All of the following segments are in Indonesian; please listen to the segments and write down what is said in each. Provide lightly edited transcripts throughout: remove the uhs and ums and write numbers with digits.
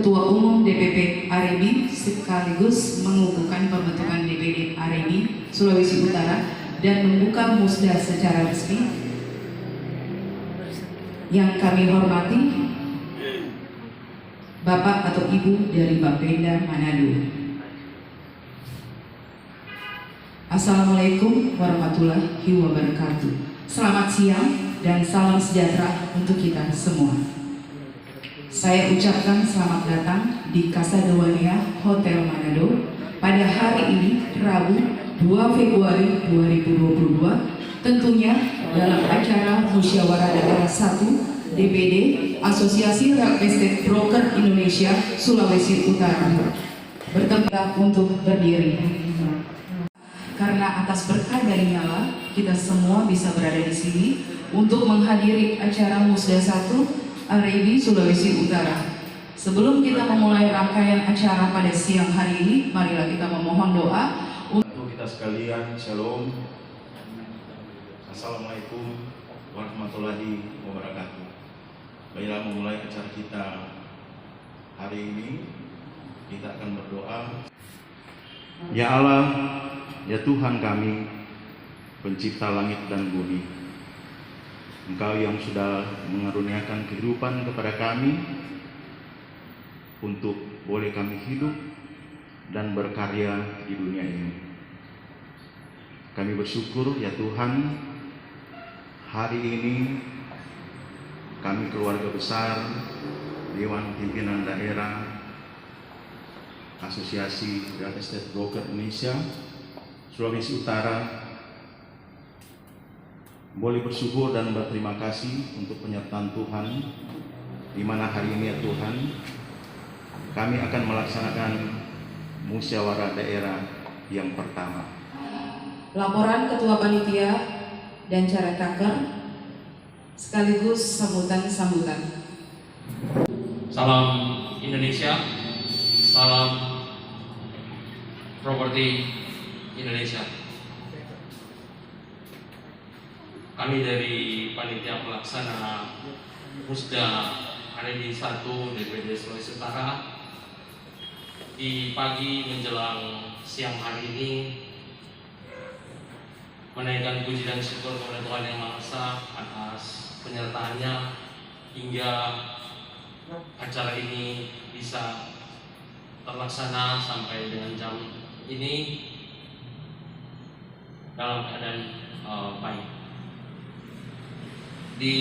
Ketua Umum DPP Arebi sekaligus mengukuhkan pembentukan DPD Arebi Sulawesi Utara dan membuka musda secara resmi. Yang kami hormati Bapak atau Ibu dari Bapenda Manado. Assalamualaikum warahmatullahi wabarakatuh. Selamat siang dan salam sejahtera untuk kita semua. Saya ucapkan selamat datang di Casa Dewania Hotel Manado pada hari ini, Rabu 2 Februari 2022, tentunya dalam acara Musyawarah Daerah 1 DPD Asosiasi Real Estate Broker Indonesia Sulawesi Utara. Bertempat untuk berdiri. Karena atas berkah dari Allah, kita semua bisa berada di sini untuk menghadiri acara Musda 1 Arebi Sulawesi Utara. Sebelum kita memulai rangkaian acara pada siang hari ini, marilah kita memohon doa untuk kita sekalian. Shalom. Assalamualaikum warahmatullahi wabarakatuh. Baiklah, memulai acara kita hari ini, kita akan berdoa. Ya Allah, ya Tuhan kami, pencipta langit dan bumi, Engkau yang sudah mengaruniakan kehidupan kepada kami untuk boleh kami hidup dan berkarya di dunia ini. Kami bersyukur ya Tuhan, hari ini kami keluarga besar Dewan Pimpinan Daerah Asosiasi Real Estate Broker Indonesia Sulawesi Utara boleh bersyukur dan berterima kasih untuk penyertaan Tuhan, di mana hari ini ya Tuhan kami akan melaksanakan musyawarah daerah yang pertama. laporan Ketua Panitia dan cara taker sekaligus sambutan-sambutan. Salam Indonesia, salam properti Indonesia. Kami dari Panitia Pelaksana Musda Arebi 1 DPD Sulawesi Utara di pagi menjelang siang hari ini menaikkan puji dan syukur kepada Tuhan Yang Maha Esa atas penyertaannya hingga acara ini bisa terlaksana sampai dengan jam ini dalam keadaan baik. Di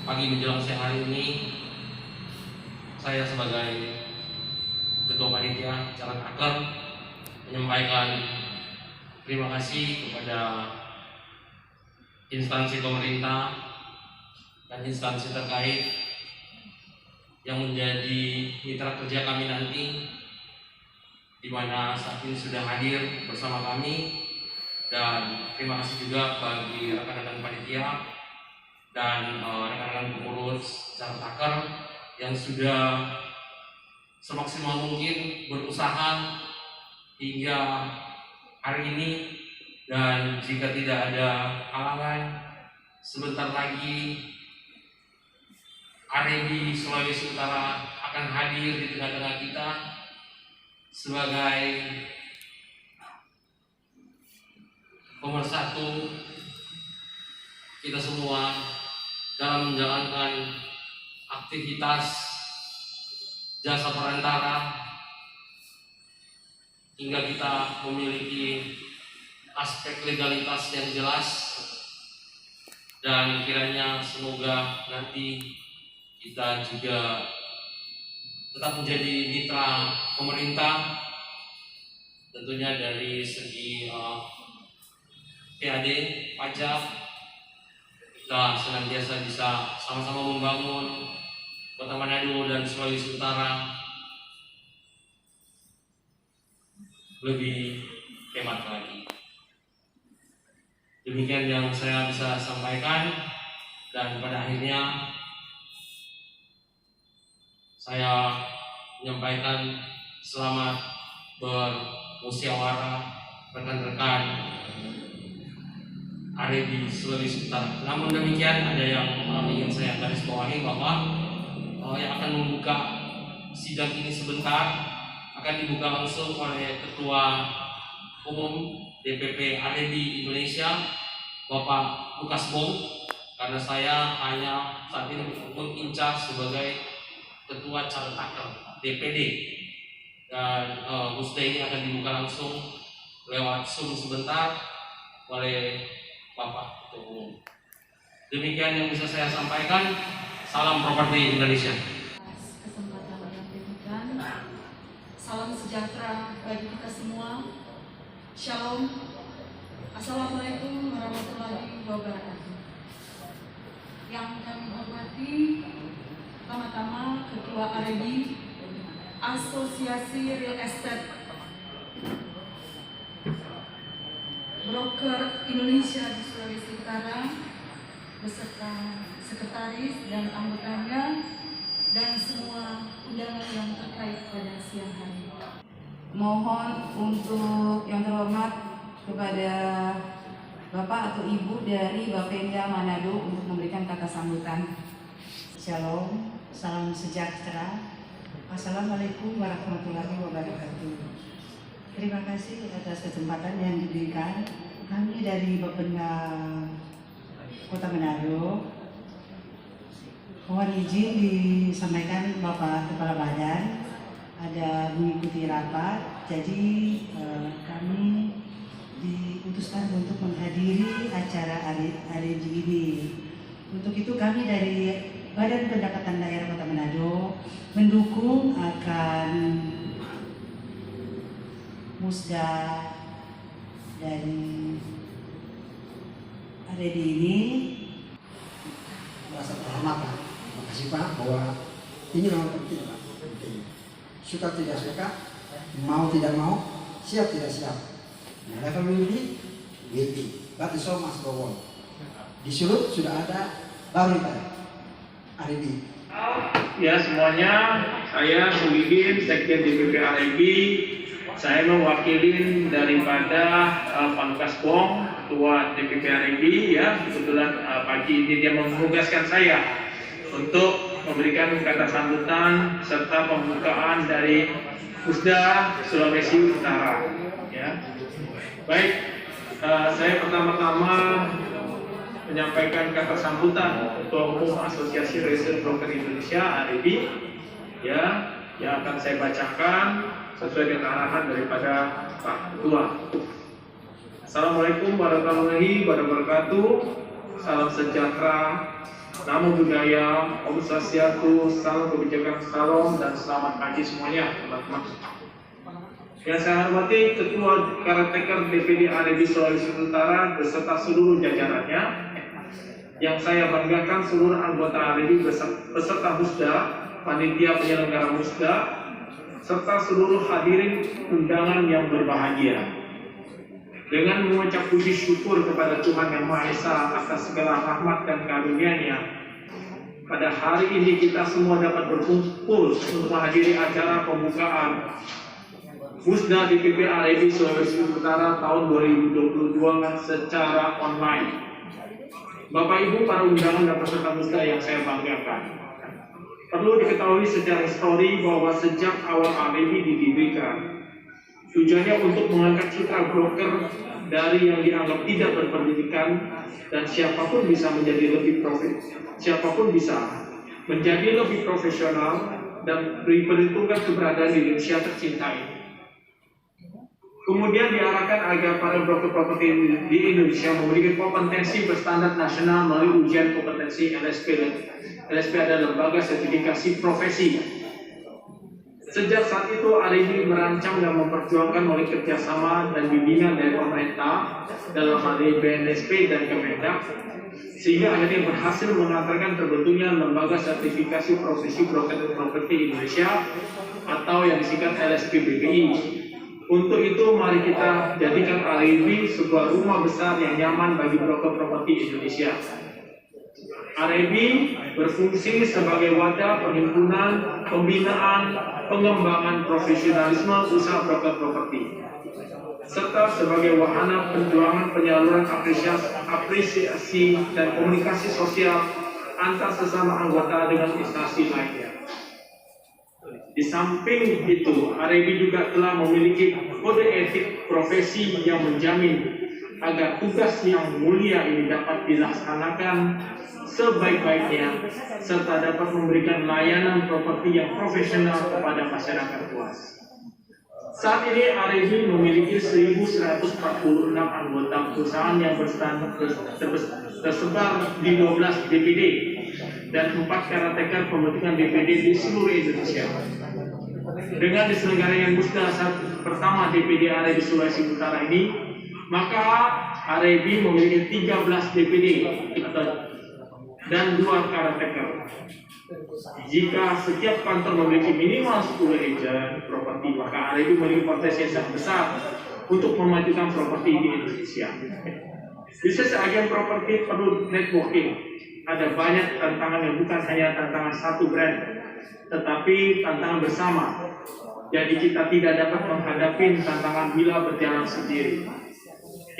pagi menjelang siang hari ini, saya sebagai Ketua Panitia Caleg Akar menyampaikan terima kasih kepada instansi pemerintah dan instansi terkait yang menjadi mitra kerja kami nanti, di mana saat ini sudah hadir bersama kami. Dan terima kasih juga bagi rekan-rekan panitia dan rekan-rekan pengurus Caleg Akar yang sudah semaksimal mungkin berusaha hingga hari ini, dan jika tidak ada halangan, sebentar lagi Arebi Sulawesi Utara akan hadir di tengah-tengah kita sebagai pemersatu kita semua dalam menjalankan aktivitas jasa perantara hingga kita memiliki aspek legalitas yang jelas, dan kiranya semoga nanti kita juga tetap menjadi mitra pemerintah, tentunya dari segi PAD, pajak, kita senantiasa bisa sama-sama membangun Kota Manado dan Sulawesi Utara lebih hemat lagi. Demikian yang saya bisa sampaikan, dan pada akhirnya saya menyampaikan selamat bermusyawarah rekan-rekan Arebi Sulawesi Utara. Namun demikian, ada yang ingin saya garis bawahi bahwa yang akan membuka sidang ini sebentar akan dibuka langsung oleh Ketua Umum DPP AREB Indonesia, Bapak Lukas Bong, karena saya hanya saat ini mengincar sebagai Ketua Caretaker DPD, dan musda ini akan dibuka langsung lewat Zoom sebentar oleh Bapak Ketua Umum. Demikian yang bisa saya sampaikan. Salam properti Indonesia. Kesempatan yang diberikan. Salam sejahtera bagi kita semua. Shalom. Assalamualaikum warahmatullahi wabarakatuh. Yang kami hormati, pertama-tama Ketua AREB Asosiasi Real Estate Broker Indonesia di Sulawesi Utara, beserta sekretaris dan anggotanya, dan semua undangan yang terkait pada siang hari. Mohon untuk yang terhormat kepada Bapak atau Ibu dari Bapenda Manado untuk memberikan kata sambutan. Shalom, salam sejahtera. Assalamualaikum warahmatullahi wabarakatuh. Terima kasih atas kesempatan yang diberikan. Kami dari Bapenda Kota Manado mohon izin disampaikan Bapak Kepala Badan ada mengikuti rapat, jadi kami diutuskan untuk menghadiri acara AREB ini. Untuk itu kami dari Badan Pendapatan Daerah Kota Manado mendukung akan musda dari AREB ini. Rasa penghormatan. Terima kasih Pak bahwa ini memang penting Pak. Penting. Suka tidak suka, mau tidak mau, siap tidak siap. Nah, level mimpi, but the show must go on. Di Sulut sudah ada baru kita AREB. Ya semuanya, saya Muhyiddin, Sekjen DPP AREB. Saya mewakili daripada Pak Lukas Bong, Ketua DPP AREB, ya. Kebetulan pagi ini dia menugaskan saya untuk memberikan kata sambutan serta pembukaan dari Musda Sulawesi Utara. Ya. Baik, saya pertama-tama menyampaikan kata sambutan Ketua Umum Asosiasi Real Estate Broker Indonesia AREB, ya, yang akan saya bacakan sesuai dengan arahan daripada Pak Ketua. Assalamualaikum warahmatullahi wabarakatuh. Salam sejahtera, namo budaya, Om Swastiastu, salam kebijakan, salam dan selamat pagi semuanya, teman-teman. Yang saya hormati Ketua Caretaker DPD AREB Sulawesi Utara beserta seluruh jajarannya. Yang saya banggakan seluruh anggota AREB beserta musda, panitia penyelenggara musda, serta seluruh hadirin undangan yang berbahagia. Dengan mengucap puji syukur kepada Tuhan Yang Maha Esa atas segala rahmat dan karunia-Nya, pada hari ini kita semua dapat berkumpul untuk menghadiri acara pembukaan Musda DPP AREB Sulawesi Utara tahun 2022 secara online. Bapak Ibu para undangan dan peserta musda yang saya banggakan, perlu diketahui secara histori bahwa sejak awal AREB didirikan, tujuannya untuk mengangkat citra broker dari yang dianggap tidak berpendidikan dan siapapun bisa menjadi lebih profesional dan diperhitungkan keberadaan di Indonesia tercinta ini. Kemudian diarahkan agar para broker properti di Indonesia memiliki kompetensi berstandar nasional melalui ujian kompetensi LSP. LSP adalah lembaga sertifikasi profesi. Sejak saat itu AREB merancang dan memperjuangkan melalui kerjasama dan bimbingan dari pemerintah dalam hal ini BNSP dan Kemendak, sehingga akhirnya berhasil mengantarkan terbentuknya lembaga sertifikasi profesi broker properti Indonesia atau yang disingkat LSP-BPI. Untuk itu mari kita jadikan AREB sebuah rumah besar yang nyaman bagi broker properti Indonesia. AREB berfungsi sebagai wadah perhimpunan, pembinaan, pengembangan profesionalisme usaha broker properti, serta sebagai wahana perjuangan penyaluran apresiasi dan komunikasi sosial antar sesama anggota dengan instansi lainnya. Di samping itu, RIB juga telah memiliki kode etik profesi yang menjamin agar tugas yang mulia ini dapat dilaksanakan sebaik-baiknya serta dapat memberikan layanan properti yang profesional kepada masyarakat luas. Saat ini RIB memiliki 1.146 anggota perusahaan yang tersebar di 12 DPD dan 4 caretaker pembentukan DPD di seluruh Indonesia. Dengan diselenggaranya musda pertama DPD RIB Sulawesi Utara ini, maka RIB memiliki 13 DPD dan 2 caretaker. Jika setiap kantor memiliki minimal 10 agent properti, maka RIB memiliki potensi yang sangat besar untuk memajukan properti di Indonesia. Bisnis agen properti perlu networking. Ada banyak tantangan yang bukan hanya tantangan satu brand, tetapi tantangan bersama. Jadi kita tidak dapat menghadapi tantangan bila berjalan sendiri.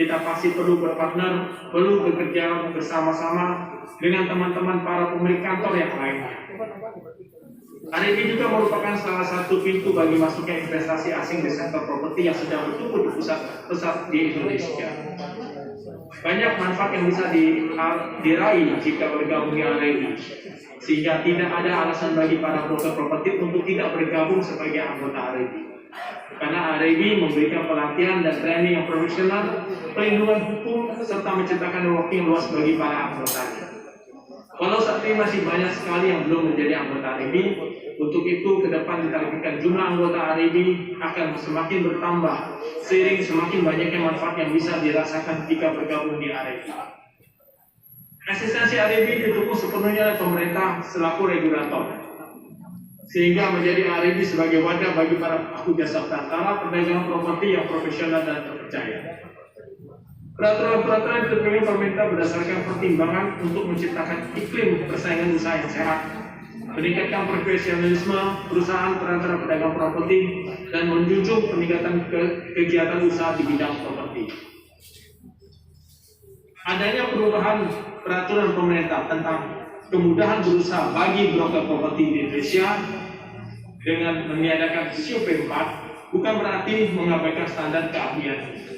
Kita pasti perlu berpartner, perlu bekerja bersama-sama dengan teman-teman para pemilik kantor yang lainnya. RIB juga merupakan salah satu pintu bagi masuknya investasi asing di sektor properti yang sedang bertumbuh di pusat di Indonesia. Banyak manfaat yang bisa diraih jika bergabung di RIB, sehingga tidak ada alasan bagi para broker properti untuk tidak bergabung sebagai anggota RIB. Karena RIB memberikan pelatihan dan training yang profesional, perlindungan hukum, serta menciptakan networking luas bagi para anggotanya. Walau saat ini masih banyak sekali yang belum menjadi anggota RIB, untuk itu ke depan ditargetkan jumlah anggota RIB akan semakin bertambah seiring semakin banyaknya manfaat yang bisa dirasakan jika bergabung di RIB. Eksistensi RIB didukung sepenuhnya oleh pemerintah selaku regulator, sehingga menjadi RIB sebagai wadah bagi para pelaku jasa perantara perdagangan properti yang profesional dan terpercaya. Peraturan-peraturan yang terpilih pemerintah berdasarkan pertimbangan untuk menciptakan iklim persaingan usaha yang sehat, meningkatkan profesionalisme perusahaan perantara pedagang properti, dan menjunjung peningkatan kegiatan usaha di bidang properti. Adanya perubahan peraturan pemerintah tentang kemudahan berusaha bagi broker properti di Indonesia dengan meniadakan COP4 bukan berarti mengabaikan standar keahlian.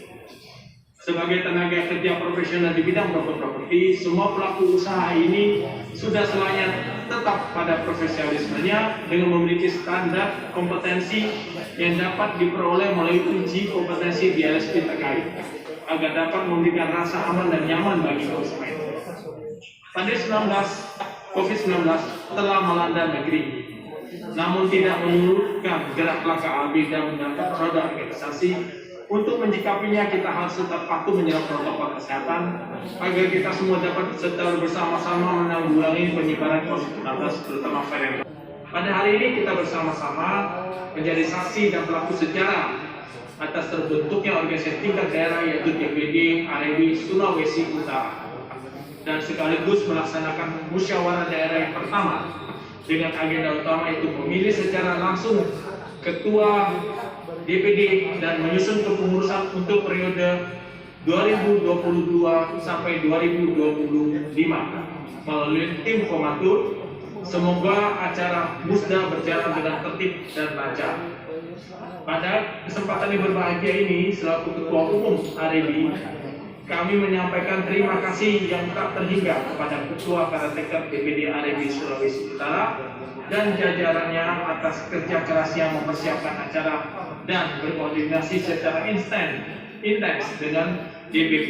Sebagai tenaga kerja profesional di bidang broker properti, semua pelaku usaha ini sudah selayaknya tetap pada profesionalismenya dengan memiliki standar kompetensi yang dapat diperoleh melalui uji kompetensi di LSP terkait, agar dapat memberikan rasa aman dan nyaman bagi konsumen. Pandemi COVID-19 telah melanda negeri, namun tidak menyurutkan gerak langkah RIB dan mendapat roda organisasi. Untuk menyikapinya, kita harus tetap patuh menjalankan protokol kesehatan agar kita semua dapat secara bersama-sama menanggulangi penyebaran COVID-19, terutama varian. Pada hari ini kita bersama-sama menjadi saksi dan pelaku sejarah atas terbentuknya organisasi tingkat daerah yaitu DPD RIB Sulawesi Utara, dan sekaligus melaksanakan musyawarah daerah yang pertama dengan agenda utama itu memilih secara langsung ketua DPD dan menyusun kepengurusan untuk periode 2022 sampai 2025 melalui tim komatur. Semoga acara musda berjalan dengan tertib dan lancar. Pada kesempatan yang berbahagia ini, selaku Ketua Umum RIB, kami menyampaikan terima kasih yang tak terhingga kepada Ketua Caretaker DPD RIB Sulawesi Utara dan jajarannya atas kerja keras yang mempersiapkan acara dan berkoordinasi secara intens dengan DPP,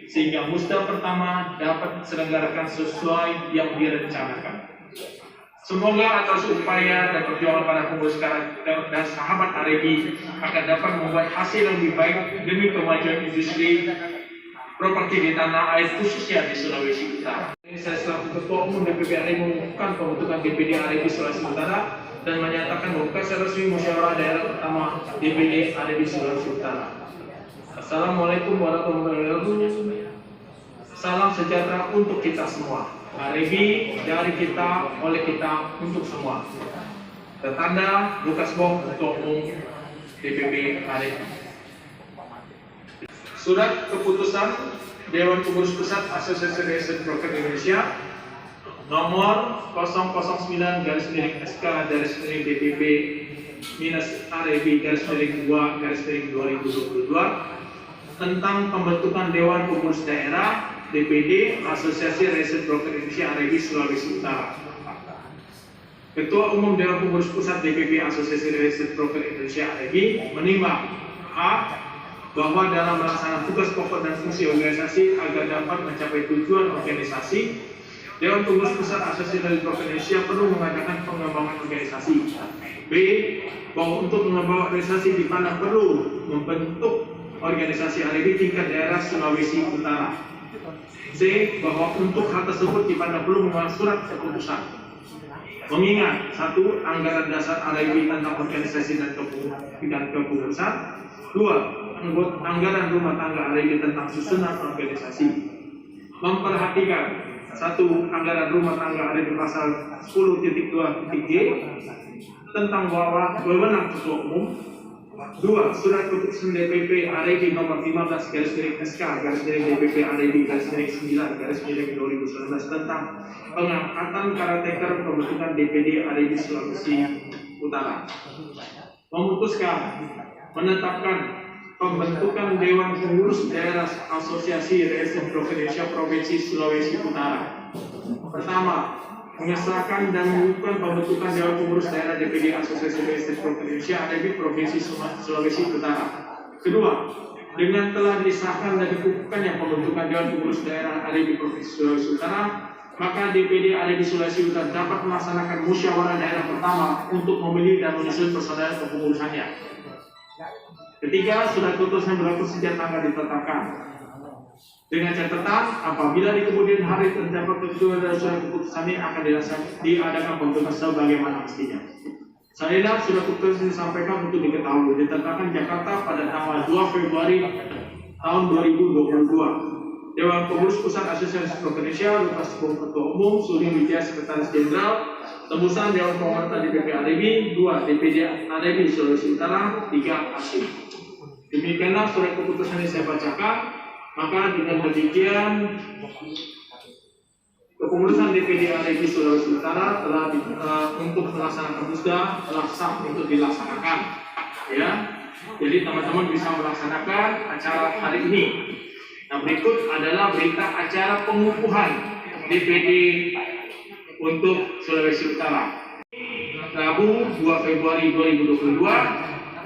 sehingga musda pertama dapat diselenggarakan sesuai yang direncanakan. Semoga atas upaya dan perjuangan para pengurus karakter dan sahabat RIB akan dapat membuat hasil yang lebih baik demi kemajuan industri properti di tanah air, khususnya di Sulawesi Utara. Saya selaku Ketua Umum DPP RIB mengumumkan pembentukan DPD RIB Sulawesi Utara dan menyatakan membuka secara resmi musyawarah daerah pertama DPD RIB Sulawesi Utara. Assalamualaikum warahmatullahi wabarakatuh. Salam sejahtera untuk kita semua. RIB dari kita, oleh kita, untuk semua. Tertanda Lukas Bong, Ketua Umum DPP RIB. Surat keputusan Dewan Pengurus Pusat Asosiasi Real Estate Broker Indonesia nomor 009-SK-DPP-REB-2-2022 tentang pembentukan Dewan Pengurus Daerah DPD Asosiasi Research Broker Indonesia REB Sulawesi Utara. Ketua Umum Dewan Pengurus Pusat DPP Asosiasi Research Broker Indonesia REB menimbang A. bahwa dalam melaksanakan tugas pokok dan fungsi organisasi agar dapat mencapai tujuan organisasi, Dewan Pengurus Pusat Asosiasi Research Broker Indonesia perlu mengadakan pengembangan organisasi. B. bahwa untuk mengembangkan organisasi dipandang perlu membentuk organisasi REB tingkat daerah Sulawesi Utara. C. bahwa untuk hal tersebut dipandang perlu membuat surat keputusan. Mengingat 1. anggaran dasar REB tentang organisasi dan kepengurusan. 2. anggaran rumah tangga REB tentang susunan organisasi. Memperhatikan 1. anggaran rumah tangga REB pasal 10.2.g tentang wewenang ketua umum. 2. Surat keputusan DPP REB nomor 15/SK/DPP REB/9/2019 tentang pengangkatan caretaker pembentukan DPD REB Sulawesi Utara. Memutuskan menetapkan pembentukan Dewan Pengurus Daerah Asosiasi Research Broker Indonesia Provinsi Sulawesi Utara. Pertama, mengesahkan dan mengumumkan pembentukan Dewan Pengurus Daerah DPD Asosiasi Research Broker Indonesia REB Provinsi Sulawesi Utara. Kedua, dengan telah disahkan dan dikukuhkannya pembentukan Dewan Pengurus Daerah REB Provinsi Sulawesi Utara, maka DPD REB Sulawesi Utara dapat melaksanakan musyawarah daerah pertama untuk memilih dan menyusun personel kepengurusannya. Ketiga, surat keputusan berlaku sejak tanggal ditetapkan. Dengan catatan, apabila di kemudian hari terdapat ketentuan dari surat keputusan ini akan diadakan pembentukan sebagaimana mestinya. Salina surat keputusan disampaikan untuk diketahui ditetapkan Jakarta pada tanggal 2 Februari tahun 2022. Dewan Pengurus Pusat Asosiasi Broker Indonesia, Lukas Bung Ketua Umum, Suri Wijaya Sekretaris Jenderal, tembusan Dewan Penguatan DPP REB, 2 DPD REB Sulawesi Utara, 3 ASI. Demikianlah surat keputusan yang saya bacakan. Maka dengan demikian kepengurusan DPD REB Sulawesi Utara telah untuk melaksanakan musda telah sah untuk dilaksanakan. Ya, jadi teman-teman bisa melaksanakan acara hari ini. Nah, berikut adalah berita acara pengukuhan DPD untuk Sulawesi Utara. Rabu 2 Februari 2022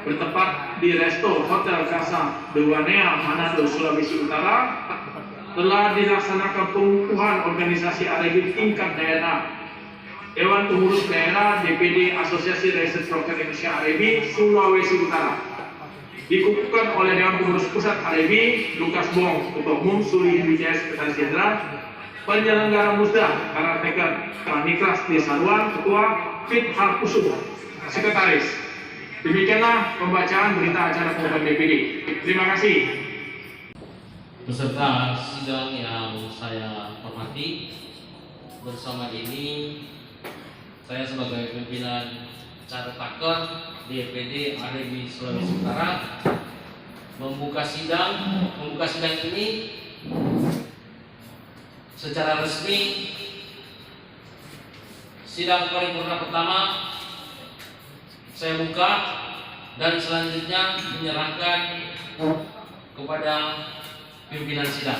bertempat di Resto Hotel Casa Dewanea, Manado, Sulawesi Utara, telah dilaksanakan pengukuhan organisasi REB tingkat daerah. Dewan Pengurus Daerah DPD Asosiasi Research Broker Indonesia REB Sulawesi Utara. Dikukuhkan oleh Dewan Pengurus Pusat REB, Lukas Bong, Ketua Umum, Suri Wijaya Sekretaris Jenderal, penyelenggara musda, Karateker Niklas Desaruan, Ketua, Fit Harkusum, Sekretaris. Demikianlah pembacaan berita acara pengukuhan DPD. Terima kasih. Beserta sidang yang saya hormati, bersama ini saya sebagai pimpinan caretaker DPD REB Sulawesi Utara membuka sidang ini secara resmi. Sidang paripurna pertama saya buka dan selanjutnya menyerahkan kepada pimpinan sidang.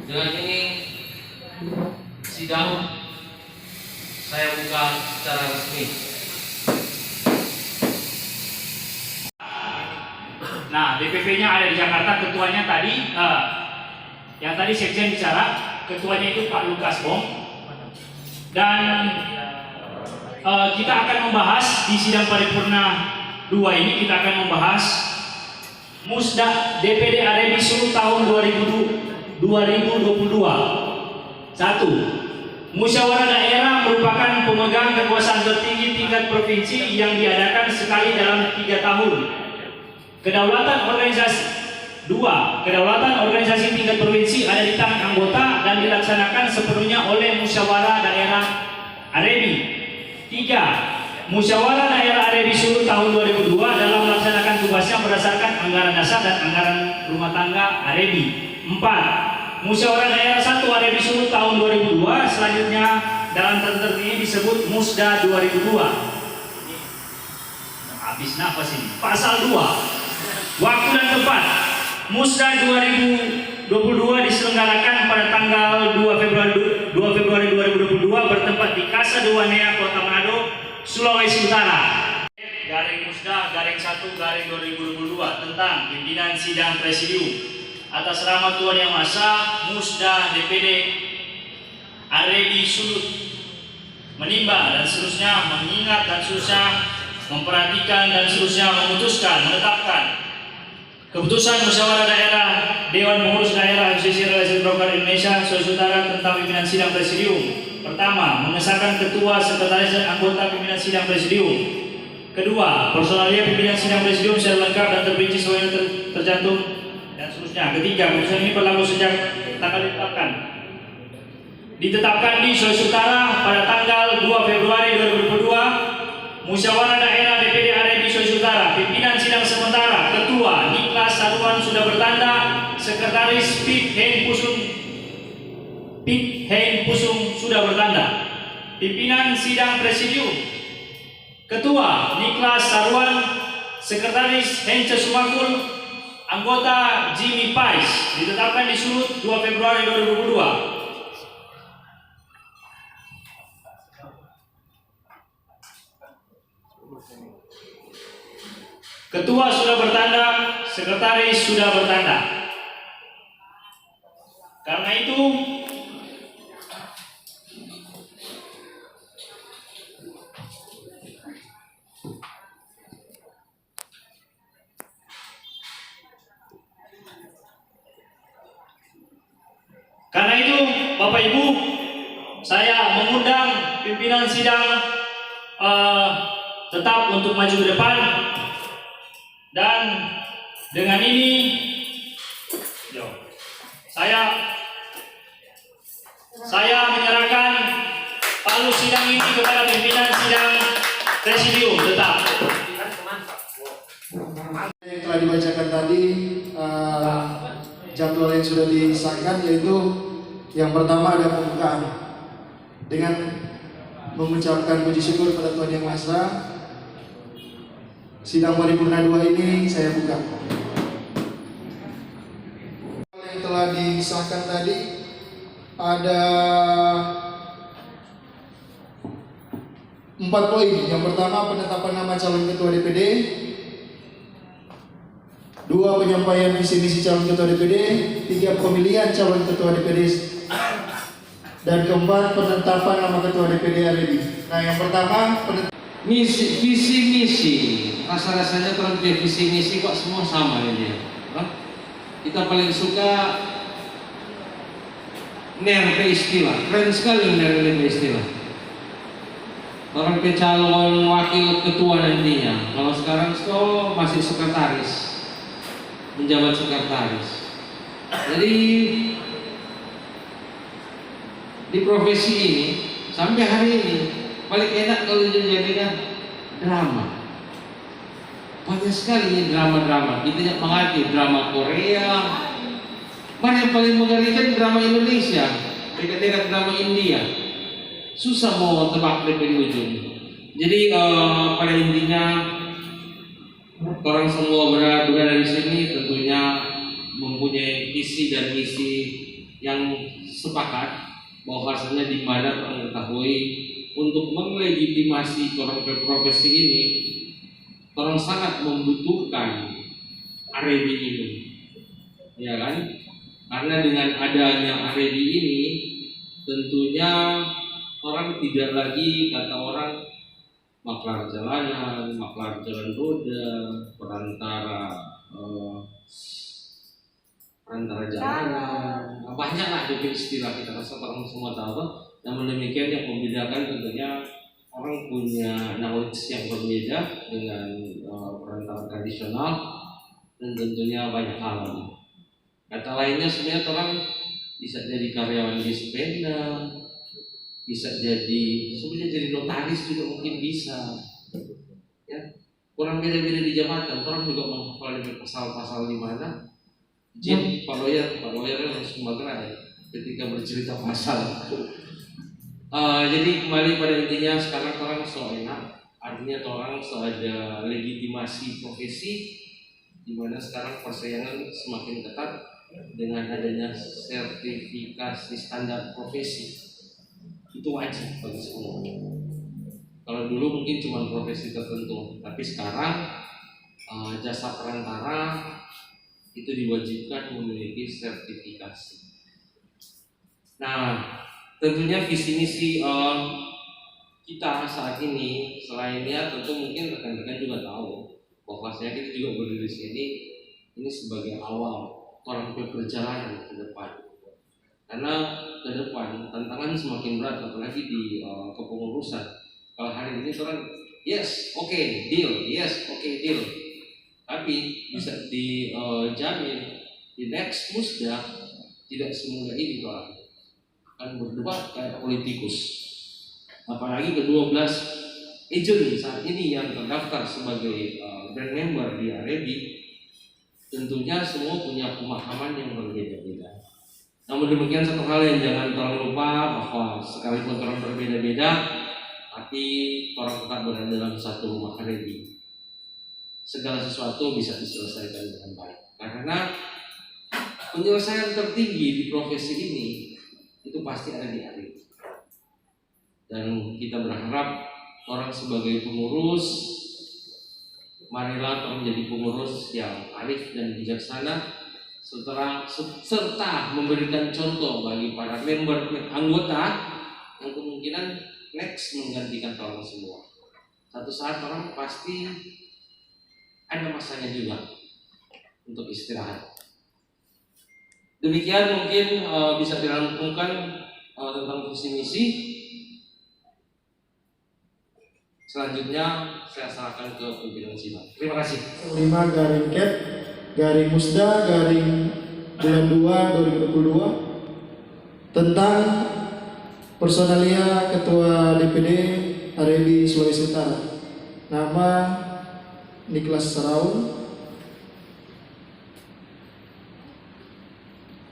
Dengan ini sidang saya buka secara resmi. Nah, DPP-nya ada di Jakarta, ketuanya tadi, yang tadi sekjen bicara, ketuanya itu Pak Lukas Bong. Dan kita akan membahas di sidang paripurna 2 ini, kita akan membahas Musda DPD REB Sulu tahun 2022. 1. Musyawarah daerah merupakan pemegang kekuasaan tertinggi tingkat provinsi yang diadakan sekali dalam 3 tahun. Kedaulatan organisasi 2. Kedaulatan organisasi tingkat provinsi ada di tangan anggota dan dilaksanakan sepenuhnya oleh musyawarah daerah REB. 3. Musyawarah daerah REB Sulu tahun 2002 dalam melaksanakan tugasnya berdasarkan anggaran dasar dan anggaran rumah tangga REB. 4. Musyawarah Daerah 1 RRI Sulut tahun 2002, selanjutnya dalam tertentu ini disebut Musda 2002. Habis nafas ini. Pasal 2. Waktu dan tempat. Musda 2022 diselenggarakan pada tanggal 2 Februari 2022 bertempat di Casa Dewanea, Kota Manado, Sulawesi Utara. Garing Musda garing 1 garing 2022 tentang pimpinan sidang presidium atas nama Tuhan Yang Maha Esa, Musda DPD RRI Sulut menimbang dan seterusnya, mengingat dan seterusnya, memperhatikan dan seterusnya, memutuskan, menetapkan keputusan Musyawarah Daerah Dewan Pengurus Daerah Asosiasi Realisasi Broker Indonesia Sulawesi Utara tentang pimpinan sidang presidium. Pertama, mengesahkan ketua, sekretaris, dan anggota pimpinan sidang presidium. Kedua, personalia pimpinan sidang presidium secara lengkap dan terperinci sesuai tercantum dan seterusnya. Ketiga, keputusan ini berlaku sejak tanggal ditetapkan di Sulawesi Utara pada tanggal 2 Februari 2022. Musyawarah Daerah DPD RRI Sulawesi Utara, pimpinan sidang sementara, ketua Niklas Saruan sudah bertanda, sekretaris Pit Hein Pusung sudah bertanda. Pimpinan sidang presidium, ketua Niklas Saruan, sekretaris Hence Sumakul, anggota Jimmy Pais, ditetapkan di Sulut 2 Februari 2022. Ketua sudah bertanda, sekretaris sudah bertanda. Karena itu, Bapak Ibu, saya mengundang pimpinan sidang tetap untuk maju ke depan. Dan dengan ini saya menyerahkan palu sidang ini kepada pimpinan sidang presidium tetap. Yang telah dibacakan tadi jadwal yang sudah disahkan, yaitu yang pertama ada pembukaan dengan mengucapkan puji syukur kepada Tuhan Yang Maha Esa. Sidang paripurna 2 ini saya buka. Yang telah disahkan tadi ada 4 poin. Yang pertama, penetapan nama calon ketua DPD. 2, penyampaian visi misi calon ketua DPD. 3, pemilihan calon ketua DPD. Dan keempat, penetapan nama ketua DPD RRI. Nah, yang pertama, visi misi. Rasa-rasanya kalau visi misi kok semua sama ini. Kita paling suka nerpe istilah. Keren sekali nerpe istilah. Orang calon wakil ketua nantinya. Kalau sekarang masih sekretaris, menjabat sekretaris. Jadi di profesi ini sampai hari ini paling enak kalau dijadikan drama. Banyak sekali drama-drama. Kita yang mengerti drama Korea. Mana yang paling mengerikan drama Indonesia, dekat-dekat drama India. Susah mau tebak dari ujung. Jadi pada intinya orang semua berada di sini tentunya mempunyai visi dan misi yang sepakat bahwa hasilnya di mana mengetahui untuk melegitimasi orang berprofesi ini. Orang sangat membutuhkan RRI ini, ya kan? Karena dengan adanya RRI ini, tentunya orang tidak lagi kata orang maklar jalanan, maklar jalan roda, perantara jalanan, banyaklah ada istilah kita rasa orang semua tahu. Namun demikian yang membedakan tentunya orang punya knowledge yang berbeda dengan perantara tradisional dan tentunya banyak hal. Kata lainnya sebenarnya orang bisa jadi karyawan dispenda, bisa jadi notaris juga mungkin bisa. Ya, kurang beda-beda di jabatan. Orang juga menghafal pasal-pasal di mana Izin Pak Lawyer harus Sumatera ya, ketika bercerita pasal. Jadi kembali pada intinya sekarang orang so enak, artinya orang so ada legitimasi profesi, di mana sekarang persaingan semakin ketat dengan adanya sertifikasi standar profesi. Itu wajib bagi semua. Kalau dulu mungkin cuma profesi tertentu, tapi sekarang jasa perantara itu diwajibkan memiliki sertifikasi. Nah, tentunya visi misi kita saat ini selainnya tentu mungkin rekan-rekan juga tahu bahwa kita juga berdiri di sini ini sebagai awal orang berperjalanan ke depan. Karena ke depan tantangan semakin berat, apalagi di kepengurusan. Kalau hari ini orang yes, oke, deal, yes, oke, deal. Tapi bisa dijamin di next musda tidak semudah ini orang akan berdebat kayak politikus. Apalagi ke-12 agent saat ini yang terdaftar sebagai brand member di Arebi, tentunya semua punya pemahaman yang berbeda-beda. Namun demikian satu hal yang jangan terlalu lupa bahwa sekalipun orang berbeda-beda, tapi orang tetap berada dalam satu rumah Arebi. Segala sesuatu bisa diselesaikan dengan baik. Karena penyelesaian tertinggi di profesi ini itu pasti ada di Arebi. Dan kita berharap orang sebagai pengurus, marilah menjadi pengurus yang arif dan bijaksana, serta memberikan contoh bagi para member anggota yang kemungkinan next menggantikan orang semua. Satu saat orang pasti ada masanya juga untuk istirahat. Demikian mungkin bisa dirangkumkan tentang visi misi. Selanjutnya saya serahkan ke pimpinan sidang. Terima kasih. 5 garing Cap garing Musda garing bulan 2 2022 tentang personalia Ketua DPD Arebi Sulawesi Utara. Nama Niklas Saraun.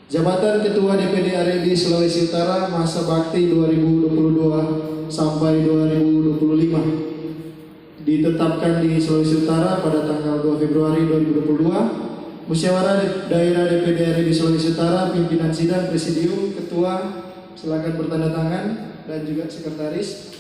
Jabatan Ketua DPD Arebi Sulawesi Utara masa bakti 2022 sampai 2025. Ditetapkan di Sulawesi Utara pada tanggal 2 Februari 2022. Musyawarah Daerah DPD Arebi Sulawesi Utara, pimpinan sidang, presidium, ketua, silakan bertanda tangan, dan juga sekretaris.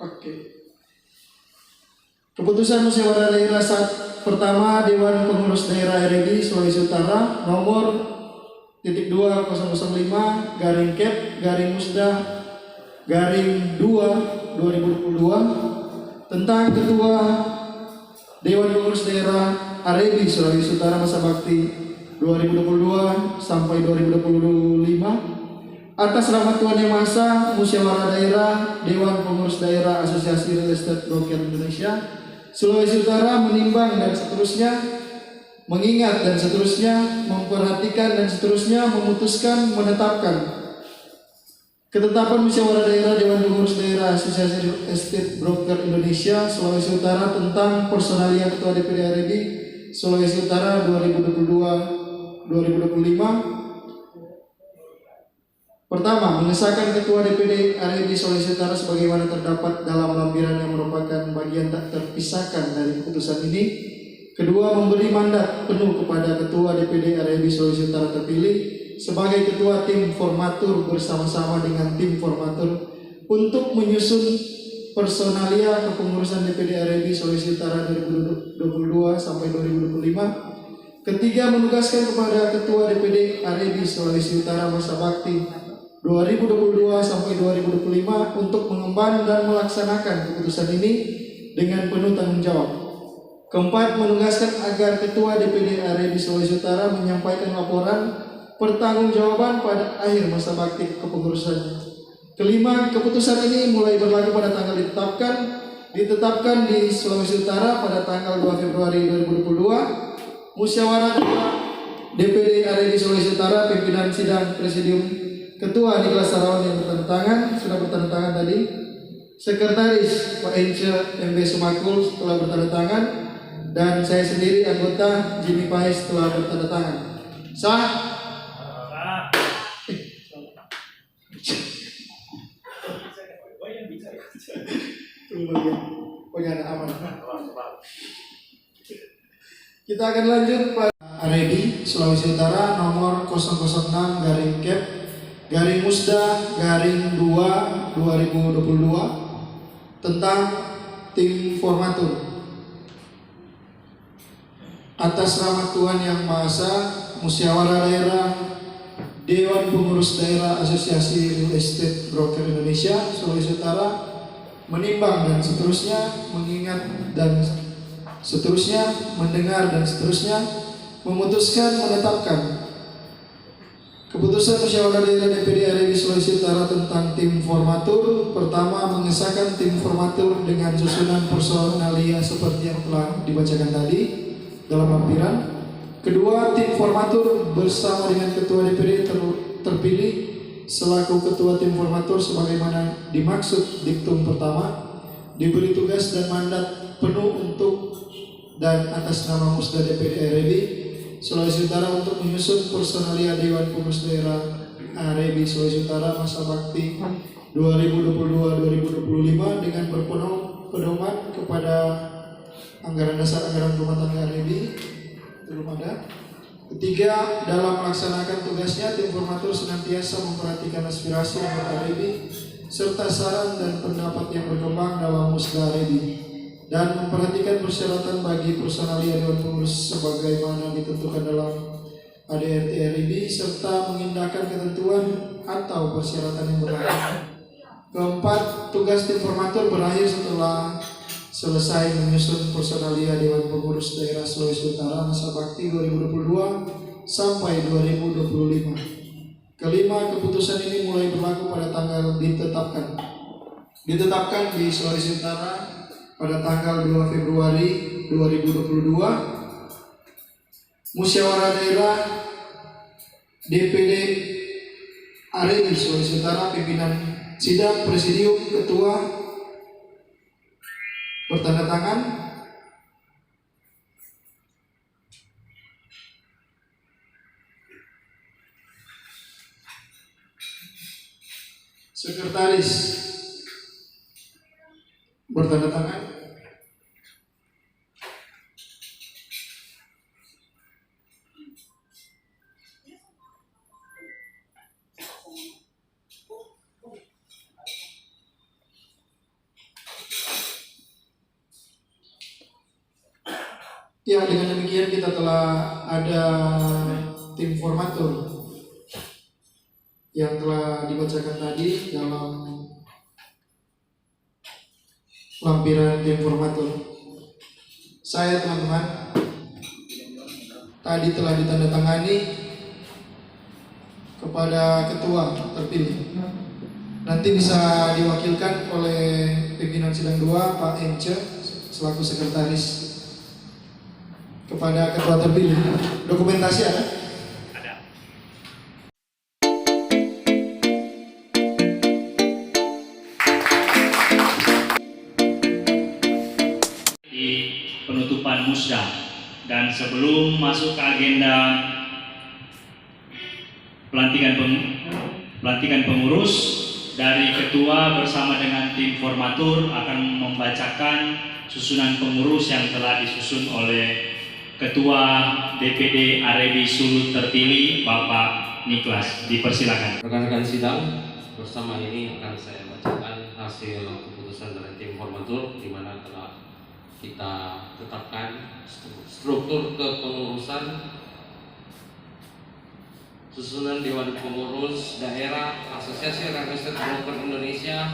Oke. Keputusan musyawarah daerah saat pertama Dewan Pengurus Daerah Arebi Sulawesi Utara nomor 2005 garing Cap garing Musda garing 2 2022 tentang Ketua Dewan Pengurus Daerah Arebi Sulawesi Utara masa bakti 2022 sampai 2025. Atas nama Tuan Yang Maha Esa, Musyawarah Daerah Dewan Pengurus Daerah Asosiasi Real Estate Broker Indonesia Sulawesi Utara menimbang dan seterusnya, mengingat dan seterusnya, memperhatikan dan seterusnya, memutuskan, menetapkan ketetapan Musyawarah Daerah Dewan Pengurus Daerah Asosiasi Real Estate Broker Indonesia Sulawesi Utara tentang personalia Ketua DPD Arebi Sulawesi Utara 2022-2025. Pertama, mengesahkan Ketua DPD Arebi Sulawesi Utara sebagaimana terdapat dalam lampiran yang merupakan bagian tak terpisahkan dari keputusan ini. Kedua, memberi mandat penuh kepada Ketua DPD Arebi Sulawesi Utara terpilih sebagai Ketua Tim Formatur bersama-sama dengan Tim Formatur untuk menyusun personalia kepengurusan DPD Arebi Sulawesi Utara 2022 sampai 2025. Ketiga, menugaskan kepada Ketua DPD Arebi Sulawesi Utara masa bakti 2022 sampai 2025 untuk mengemban dan melaksanakan keputusan ini dengan penuh tanggung jawab. Keempat, menugaskan agar Ketua DPD RRI Sulawesi Utara menyampaikan laporan pertanggungjawaban pada akhir masa bakti kepengurusannya. Kelima, keputusan ini mulai berlaku pada tanggal ditetapkan di Sulawesi Utara pada tanggal 2 Februari 2022. Musyawarah DPD RRI Sulawesi Utara, pimpinan sidang presidium Ketua Niklas Sarawan yang sudah bertanda tangan tadi. Sekretaris Pak Ence MB Sumakul telah bertanda tangan, dan saya sendiri anggota Jimmy Pais telah bertanda tangan. Sah? Kita akan lanjut pada RRI Sulawesi Utara nomor 006-Musda-2 tentang tim formatur. Atas rahmat Tuhan Yang Maha Esa, Musyawarah Daerah Dewan Pengurus Daerah Asosiasi Real Estate Broker Indonesia Sulawesi Utara menimbang dan seterusnya, mengingat dan seterusnya, mendengar dan seterusnya, memutuskan menetapkan keputusan Musyawarah Daerah DPD RRI Sulawesi Utara tentang tim formatur. Pertama, mengesahkan tim formatur dengan susunan personalia seperti yang telah dibacakan tadi dalam lampiran. Kedua, tim formatur bersama dengan Ketua DPD terpilih selaku Ketua tim formatur sebagaimana dimaksud diktum pertama, diberi tugas dan mandat penuh untuk dan atas nama Musda DPD RRI Sulawesi Utara untuk menyusun personalia Dewan Pengurus Daerah RRI Sulawesi Utara masa bakti 2022-2025 dengan berpedoman kepada anggaran dasar anggaran rumah tangga RRI. Belum ada. Ketiga, dalam melaksanakan tugasnya, tim formatur senantiasa memperhatikan aspirasi anggota RRI serta saran dan pendapat yang berkembang dalam Musda RRI, dan memperhatikan persyaratan bagi personalia Dewan Pengurus sebagaimana ditentukan dalam ADRT RRI serta mengindahkan ketentuan atau persyaratan yang berlaku. Keempat, tugas tim formatur berakhir setelah selesai menyusun personalia Dewan Pengurus Daerah Sulawesi Utara masa bakti 2022 sampai 2025. Kelima, keputusan ini mulai berlaku pada tanggal ditetapkan di Sulawesi Utara pada tanggal 2 Februari 2022. Musyawarah Daerah DPD RRI Sulawesi Utara, pimpinan sidang presidium ketua bertanda tangan. Sekretaris bertanda tangan. Ya, dengan demikian kita telah ada tim formatur yang telah dibacakan tadi dalam lampiran tim formatur. Saya, teman-teman, tadi telah ditandatangani kepada ketua terpilih. Nanti bisa diwakilkan oleh pimpinan sidang 2 Pak Ence selaku sekretaris kepada ketua terpilih. Dokumentasi ada? Ada. Di penutupan musda, dan sebelum masuk ke agenda pelantikan pengurus, dari ketua bersama dengan tim formatur akan membacakan susunan pengurus yang telah disusun oleh Ketua DPD RRI Sulut terpilih Bapak Niklas. Dipersilakan. Rekan-rekan sidang, bersama ini akan saya bacakan hasil keputusan dari tim formatur di mana telah kita tetapkan struktur kepengurusan susunan Dewan Pengurus Daerah Asosiasi Real Estate Broker Indonesia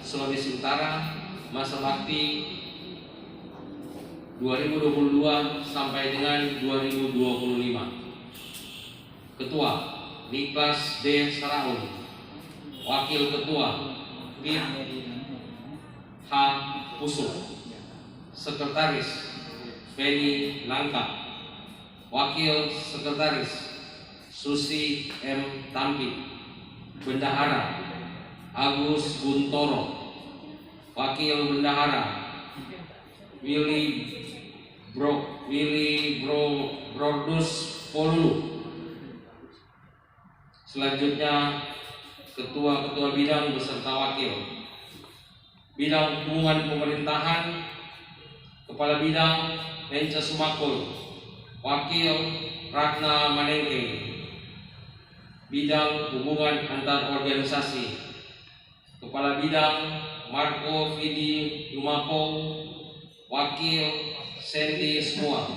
Sulawesi Utara masa bakti 2022 sampai dengan 2025. Ketua Niklas D. Saraun, Wakil Ketua Pip H. Pusuk, Sekretaris Feni Langka, Wakil Sekretaris Susi M. Tampi, Bendahara Agus Guntoro, Wakil Bendahara Willy Brodus Polulu. Selanjutnya ketua-ketua bidang beserta wakil. Bidang hubungan pemerintahan, Kepala Bidang Menca Sumakul, Wakil Ratna Manengke. Bidang hubungan antar organisasi, Kepala Bidang Marco Vidi Lumapo, Wakil Sandy Semua.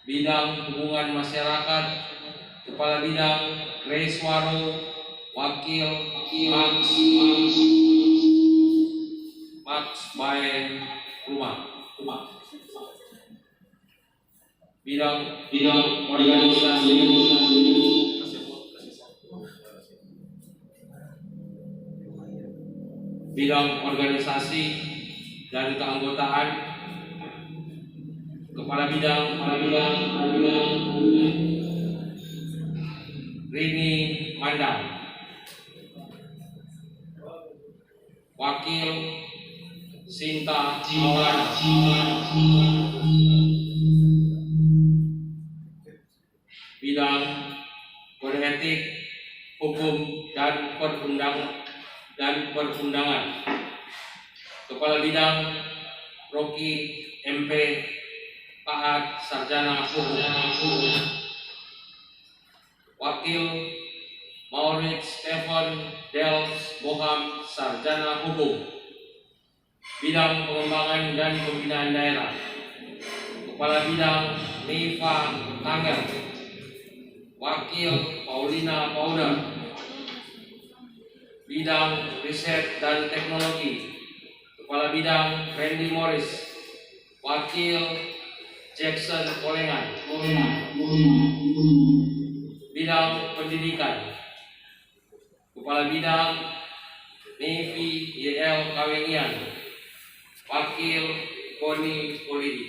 Bidang hubungan masyarakat, Kepala Bidang Grace Waro, Wakil Max Baen Rumah. Bidang organisasi, dan keanggotaan, Kepala Bidang Rini Mandang, Wakil Sinta Maulana. Bidang kode etik, hukum dan perundangan, Kepala Bidang Rocky MP Paat Sarjana Hukum. Wakil Maurits Stefan Dels Boham Sarjana Hukum. Bidang pengembangan dan pembinaan daerah, Kepala Bidang Neva Tangger, Wakil Paulina Powder. Bidang riset dan teknologi, Kepala Bidang Randy Morris, Wakil Jackson Kolengan. Bidang pendidikan, Kepala Bidang Nevi YL Kawengian, Wakil Koni Polidi.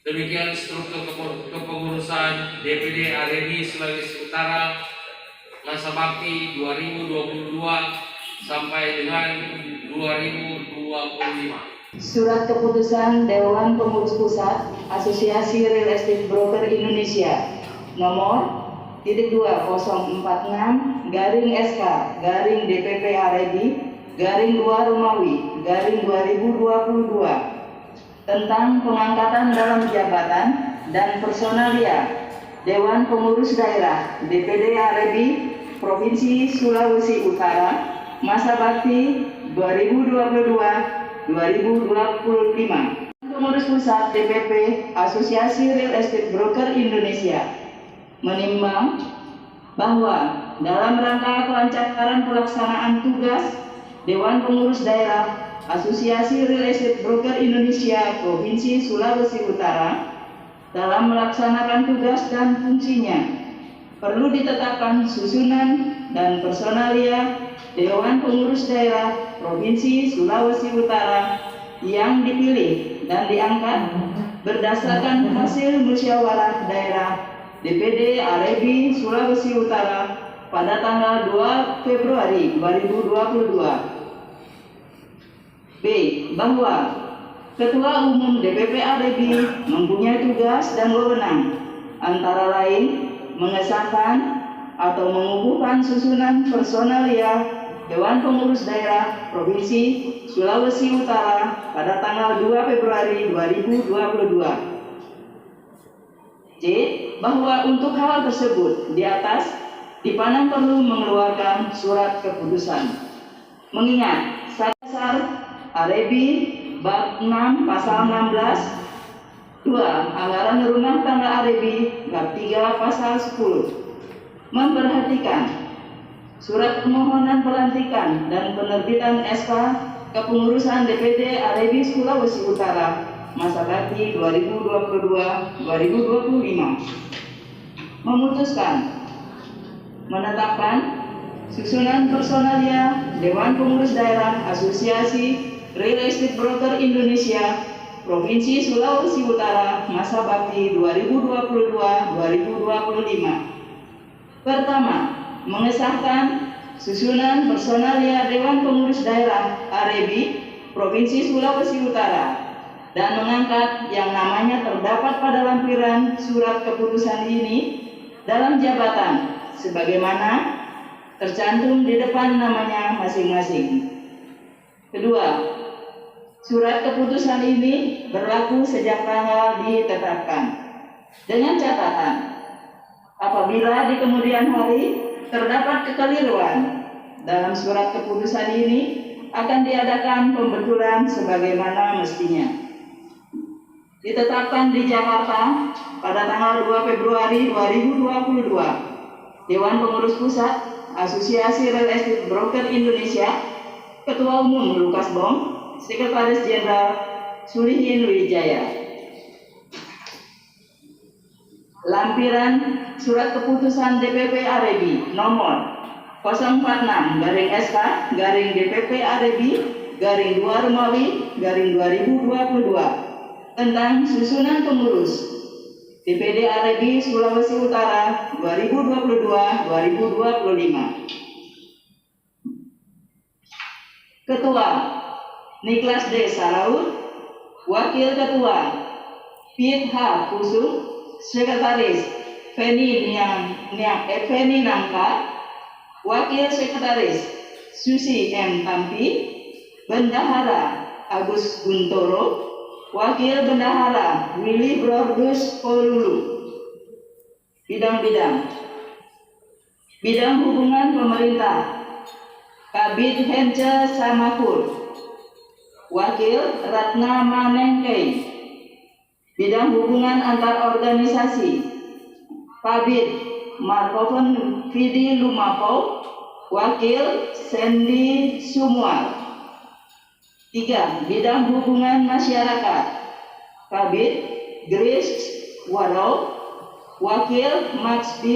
Demikian struktur kepengurusan DPD RRI Sulawesi Utara masa bakti 2022 sampai dengan 2025. Surat Keputusan Dewan Pengurus Pusat Asosiasi Real Estate Broker Indonesia nomor 2046-SK-DPP-RRI-2 Romawi 2022 tentang pengangkatan dalam jabatan dan personalia Dewan Pengurus Daerah DPD RRI Provinsi Sulawesi Utara masa bakti 2022-2025. Pengurus Pusat DPP Asosiasi Real Estate Broker Indonesia menimbang bahwa dalam rangka kelancaran pelaksanaan tugas Dewan Pengurus Daerah Asosiasi Real Estate Broker Indonesia Provinsi Sulawesi Utara dalam melaksanakan tugas dan fungsinya, perlu ditetapkan susunan dan personalia Dewan Pengurus Daerah Provinsi Sulawesi Utara yang dipilih dan diangkat berdasarkan hasil musyawarah daerah DPD RRI Sulawesi Utara pada tanggal 2 Februari 2022. B. Bahwa Ketua Umum DPP RRI mempunyai tugas dan wewenang antara lain mengesahkan atau mengukuhkan susunan personalia Dewan Pengurus Daerah Provinsi Sulawesi Utara pada tanggal 2 Februari 2022. C. Bahwa untuk hal tersebut di atas dipandang perlu mengeluarkan surat keputusan. Mengingat dasar RRI Bab 6 Pasal 16 2 Anggaran Rumah Tangga RRI Bab 3 Pasal 10 memperhatikan surat permohonan pelantikan dan penerbitan SK kepengurusan DPD Arebi Sulawesi Utara masa bakti 2022-2025. Memutuskan menetapkan susunan personalia Dewan Pengurus Daerah Asosiasi Real Estate Broker Indonesia Provinsi Sulawesi Utara masa bakti 2022-2025. Pertama, mengesahkan susunan personalia Dewan Pengurus Daerah Arebi Provinsi Sulawesi Utara dan mengangkat yang namanya terdapat pada lampiran surat keputusan ini dalam jabatan sebagaimana tercantum di depan namanya masing-masing. Kedua, surat keputusan ini berlaku sejak tanggal ditetapkan dengan catatan apabila di kemudian hari terdapat kekeliruan dalam surat keputusan ini akan diadakan pembetulan sebagaimana mestinya. Ditetapkan di Jakarta pada tanggal 2 Februari 2022, Dewan Pengurus Pusat Asosiasi Real Estate Broker Indonesia, Ketua Umum Lukas Bong, Sekretaris Jenderal Sulihin Wijaya. Lampiran surat keputusan DPP Arebi nomor 046/SK/DPP Arebi /2 Romawi /2022 tentang susunan pengurus DPD Arebi Sulawesi Utara 2022-2025. Ketua Niklas D. Saraut, Wakil Ketua Piet H. Kusum, Sekretaris Feni Nangka, Wakil Sekretaris Susi M. Tampi, Bendahara Agus Guntoro, Wakil Bendahara Willy Brodus Polulu. Bidang-bidang hubungan pemerintah Kabid Hence Samakur, Wakil Ratna Manengkei. Bidang hubungan antar organisasi Kabid Markoven Vidi Lumapau, Wakil Sandy Sumwar. 3. Bidang hubungan masyarakat Kabid Grace Walau, Wakil Max B.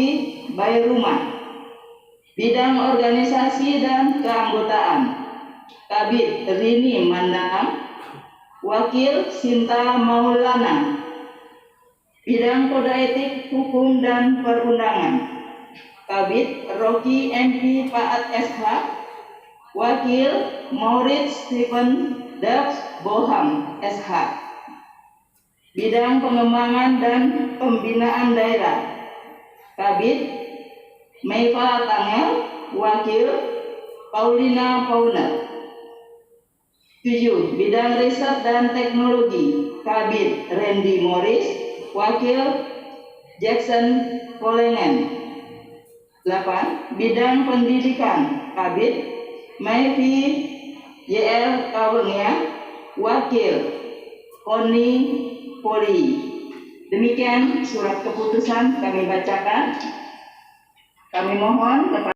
Bayruma. Bidang organisasi dan keanggotaan Kabid Rini Mandang, Wakil Sinta Maulana. Bidang kode etik hukum dan perundangan Kabid Rocky MP Paat SH, Wakil Maurits Stephen Dax Boham SH. Bidang pengembangan dan pembinaan daerah Kabid Meiva Tangel, Wakil Paulina Pauner. 7. Bidang riset dan teknologi Kabid Randy Morris, Wakil Jackson Polengen. 8. Bidang pendidikan Kabid Maivi YL Kawengia, Wakil Koni Poli. Demikian surat keputusan kami bacakan. Kami mohon kepada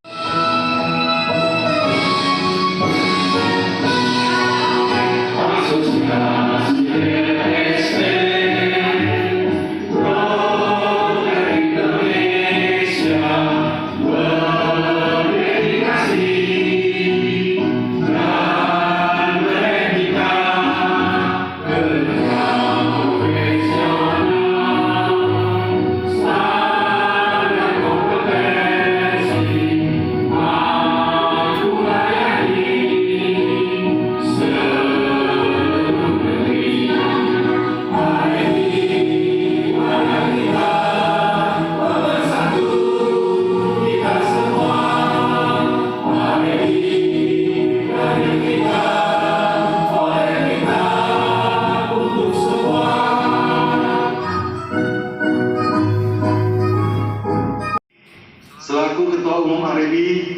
Selaku Ketua Umum Arebi,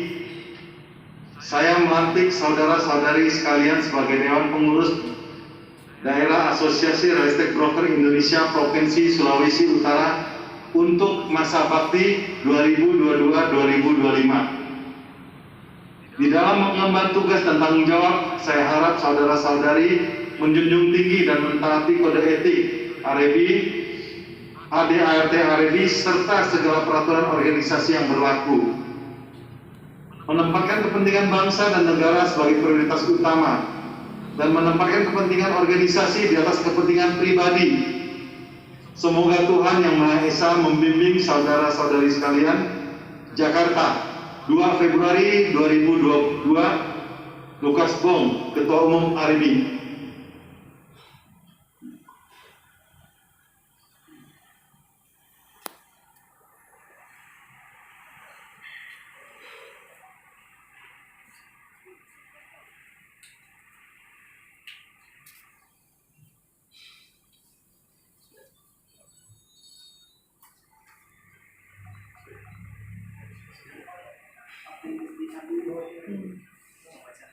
saya melantik saudara-saudari sekalian sebagai Dewan Pengurus Daerah Asosiasi Real Estate Broker Indonesia Provinsi Sulawesi Utara untuk masa bakti 2022-2025. Di dalam mengemban tugas dan tanggung jawab, saya harap saudara-saudari menjunjung tinggi dan mentaati kode etik AREBI, ADART AREBI, serta segala peraturan organisasi yang berlaku. Menempatkan kepentingan bangsa dan negara sebagai prioritas utama, dan menempatkan kepentingan organisasi di atas kepentingan pribadi. Semoga Tuhan Yang Maha Esa membimbing saudara-saudari sekalian. Jakarta, 2 Februari 2022, Lukas Bong, Ketua Umum AREBI.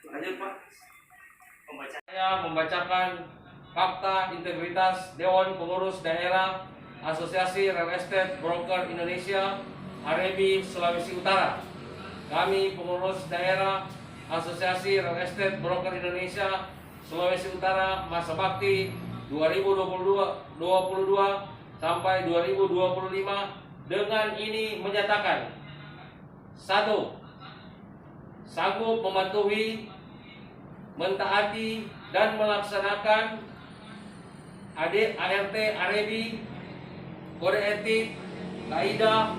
Lanjut Pak. Saya membacakan fakta integritas Dewan Pengurus Daerah Asosiasi Real Estate Broker Indonesia AREBI Sulawesi Utara. Kami pengurus daerah Asosiasi Real Estate Broker Indonesia Sulawesi Utara masa bakti 2022 sampai 2025 dengan ini menyatakan: 1. Sanggup mematuhi, mentaati, dan melaksanakan ADART AREBI, kode etik, kaidah,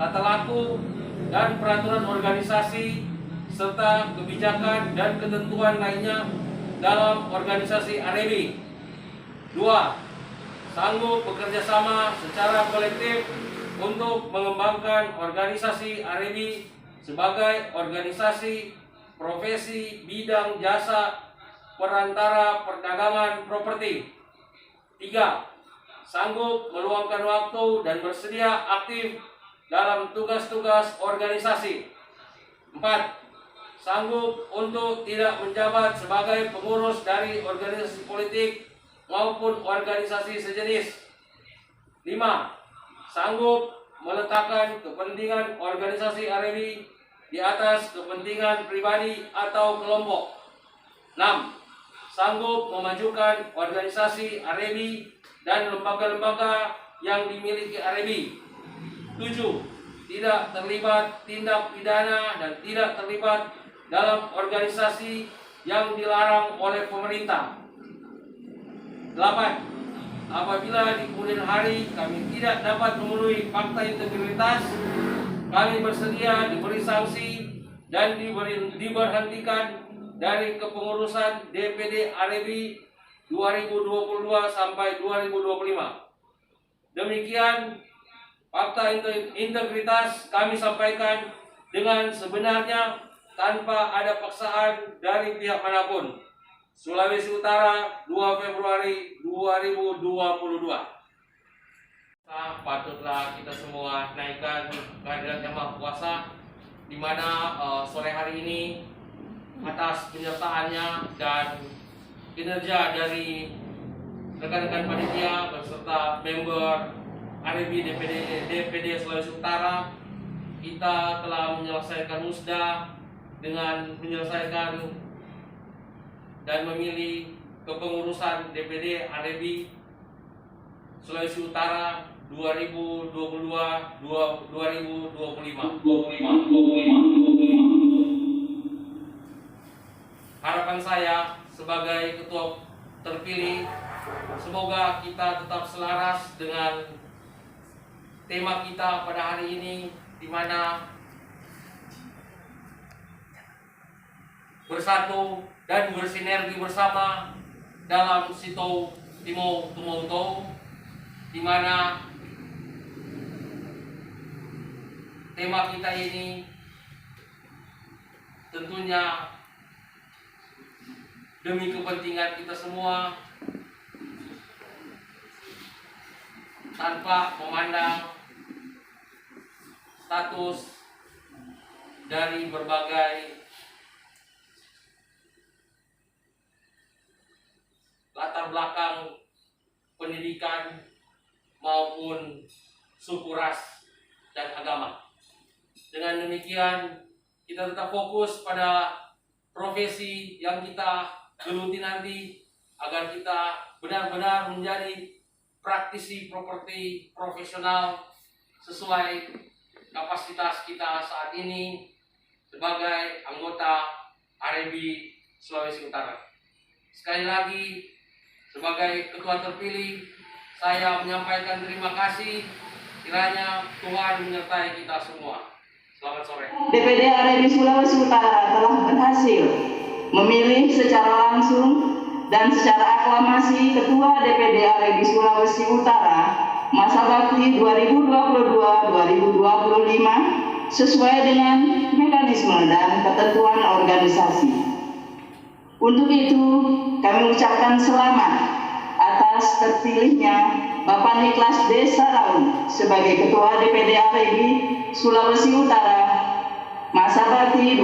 tata laku, dan peraturan organisasi, serta kebijakan dan ketentuan lainnya dalam organisasi AREBI. 2. Sanggup bekerjasama secara kolektif untuk mengembangkan organisasi AREBI sebagai organisasi profesi bidang jasa perantara perdagangan properti. 3. Sanggup meluangkan waktu dan bersedia aktif dalam tugas-tugas organisasi. 4. Sanggup untuk tidak menjabat sebagai pengurus dari organisasi politik maupun organisasi sejenis. 5. Sanggup meletakkan kepentingan organisasi AREBI di atas kepentingan pribadi atau kelompok. 6. Sanggup memajukan organisasi AREBI dan lembaga-lembaga yang dimiliki AREBI. 7. Tidak terlibat tindak pidana dan tidak terlibat dalam organisasi yang dilarang oleh pemerintah. 8. Apabila di kemudian hari kami tidak dapat memenuhi fakta integritas, kami bersedia diberi sanksi dan diberhentikan dari kepengurusan DPD AREBI 2022 sampai 2025. Demikian fakta integritas kami sampaikan dengan sebenarnya tanpa ada paksaan dari pihak manapun. Sulawesi Utara, 2 Februari 2022. Patutlah kita semua naikkan kehadirat Yang Maha Kuasa, di mana sore hari ini atas penyertaannya dan kinerja dari rekan-rekan panitia beserta member AREBI DPD Sulawesi Utara, kita telah menyelesaikan musda dengan menyelesaikan dan memilih kepengurusan DPD AREBI Sulawesi Utara 2022-2025. Harapan saya sebagai ketua terpilih, semoga kita tetap selaras dengan tema kita pada hari ini, di mana bersatu dan bersinergi bersama dalam Sito Timo Tumauto, di mana tema kita ini tentunya demi kepentingan kita semua, tanpa memandang status dari berbagai latar belakang pendidikan maupun suku, ras, dan agama. Dengan demikian, kita tetap fokus pada profesi yang kita geluti nanti, agar kita benar-benar menjadi praktisi properti profesional sesuai kapasitas kita saat ini sebagai anggota REB Sulawesi Utara. Sekali lagi, sebagai ketua terpilih, saya menyampaikan terima kasih. Kiranya Tuhan menyertai kita semua. Selamat sore. DPD REB Sulawesi Utara telah berhasil memilih secara langsung dan secara aklamasi Ketua DPD REB Sulawesi Utara masa bakti 2022-2025 sesuai dengan mekanisme dan ketentuan organisasi. Untuk itu, kami ucapkan selamat atas terpilihnya Bapak Niklas D. Saraun sebagai Ketua DPD REB Sulawesi Utara masa bakti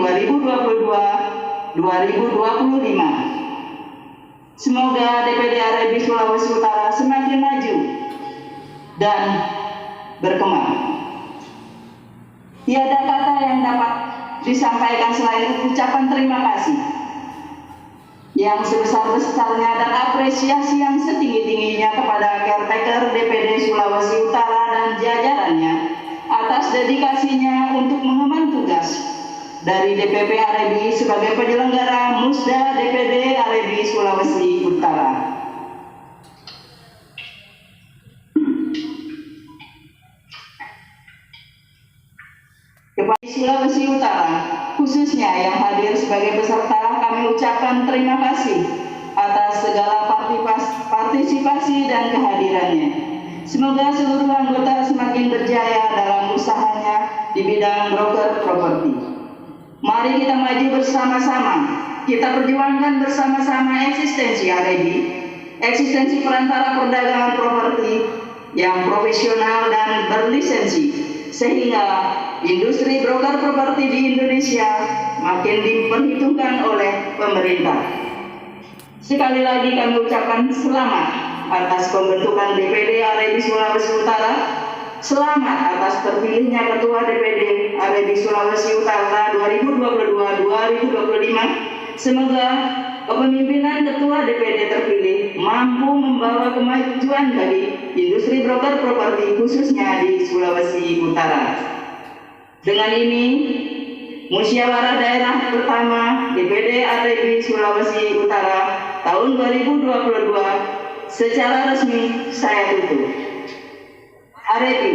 2022-2025. Semoga DPD REB Sulawesi Utara semakin maju dan berkembang. Tiada kata yang dapat disampaikan selain ucapan terima kasih yang sebesar-besarnya dan apresiasi yang setinggi-tingginya kepada caretaker DPD Sulawesi Utara dan jajarannya atas dedikasinya untuk mengemban tugas dari DPP REB sebagai penyelenggara Musda DPD REB Sulawesi Utara. Kepada Sulawesi Utara, khususnya yang hadir sebagai peserta, kami ucapkan terima kasih atas segala partisipasi dan kehadirannya. Semoga seluruh anggota semakin berjaya dalam usahanya di bidang broker properti. Mari kita maju bersama-sama, kita perjuangkan bersama-sama eksistensi REB, eksistensi perantara perdagangan properti yang profesional dan berlisensi, sehingga industri broker properti di Indonesia makin diperhitungkan oleh pemerintah. Sekali lagi kami ucapkan selamat atas pembentukan DPD REB Sulawesi Utara, selamat atas terpilihnya Ketua DPD REB Sulawesi Utara 2022-2025. Semoga kepemimpinan Ketua DPD terpilih mampu membawa kemajuan bagi industri broker properti khususnya di Sulawesi Utara. Dengan ini, musyawarah daerah pertama DPD REB Sulawesi Utara tahun 2022 secara resmi saya tutup. REB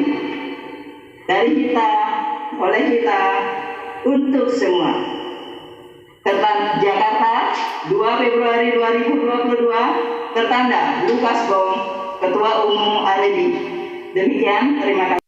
dari kita, oleh kita, untuk semua. Jakarta, 2 Februari 2022, tertanda Lukas Bong, Ketua Umum REB. Demikian, terima kasih.